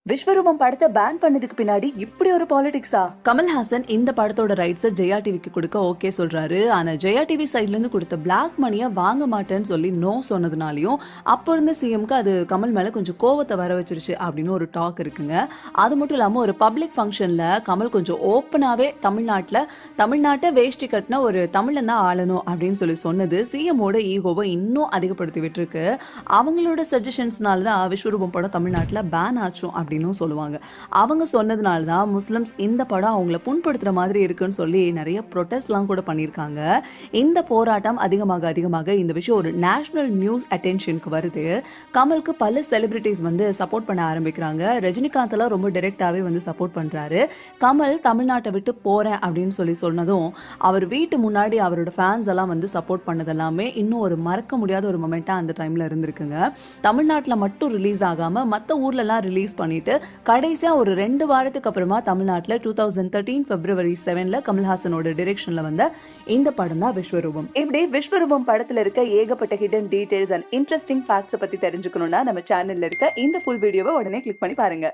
விஸ்வரூபம் படத்தை பேன் பண்ணதுக்கு பின்னாடி இப்படி ஒரு பாலிடிக்ஸா? கமல்ஹாசன் இந்த படத்தோட ரைட்ஸை ஜெயா டிவிக்கு கொடுக்க ஓகே சொல்றாரு. ஆனா ஜெயா டிவி சைட்ல இருந்து கொடுத்த பிளாக் மணியை வாங்க மாட்டேன்னு சொல்லி நோ சொன்னதுனாலையும் அப்போ இருந்த சிஎம்க்கு அது கமல் மேல கொஞ்சம் கோவத்தை வர வச்சிருச்சு அப்படின்னு ஒரு டாக் இருக்குங்க. அது மட்டும் இல்லாம ஒரு பப்ளிக் ஃபங்க்ஷன்ல கமல் கொஞ்சம் ஓப்பனாவே தமிழ்நாட்டை வேஷ்டி கட்டின ஒரு தமிழன் தான் ஆளணும் அப்படின்னு சொல்லி சொன்னது சிஎம்மோட ஈகோவை இன்னும் அதிகப்படுத்தி விட்டுருக்கு. அவங்களோட சஜஷன்ஸ்னால தான் விஸ்வரூபம் படம் தமிழ்நாட்டில் பேன் ஆச்சும் அப்படின்னு சொல்லுவாங்க. அவங்க சொன்னதுனால தான் முஸ்லிம்ஸ் இந்த படம் அவங்கள புண்படுத்துற மாதிரி இருக்குன்னு சொல்லி நிறைய ப்ரொடெஸ்ட்லாம் கூட பண்ணியிருக்காங்க. இந்த போராட்டம் அதிகமாக இந்த விஷயம் ஒரு நேஷனல் நியூஸ் அட்டென்ஷனுக்கு வருது. கமலுக்கு பல செலிபிரிட்டிஸ் வந்து சப்போர்ட் பண்ண ஆரம்பிக்கிறாங்க. ரஜினிகாந்த் எல்லாம் ரொம்ப டைரக்டாவே வந்து சப்போர்ட் பண்றாரு. கமல் தமிழ்நாட்டை விட்டு போறேன் அப்படின்னு சொல்லி சொன்னதும் அவர் வீட்டு முன்னாடி அவரோட ஃபேன்ஸ் எல்லாம் வந்து சப்போர்ட் பண்ணது எல்லாமே இன்னும் ஒரு மறக்க முடியாத ஒரு மொமெண்டா அந்த டைம்ல இருந்திருக்குங்க. தமிழ்நாட்டில் மட்டும் ரிலீஸ் ஆகாம மற்ற ஊர்ல எல்லாம் ரிலீஸ் பண்ணிட்டு கடைசியா ஒரு 2 வாரத்துக்கு அப்புறமா தமிழ்நாட்டில் 2013 பிப்ரவரி 7 கமல்ஹாசனோட டிரெக்ஷன்ல வந்த இந்த படம் தான் விஸ்வரூபம். இப்படி விஸ்வரூபம் படத்துல இருக்க ஏகப்பட்ட hidden details and interesting facts பத்தி தெரிஞ்சுக்கணும்னா நம்ம சேனல்ல இருக்க இந்த ஃபுல் வீடியோவை உடனே கிளிக் பண்ணி பாருங்க.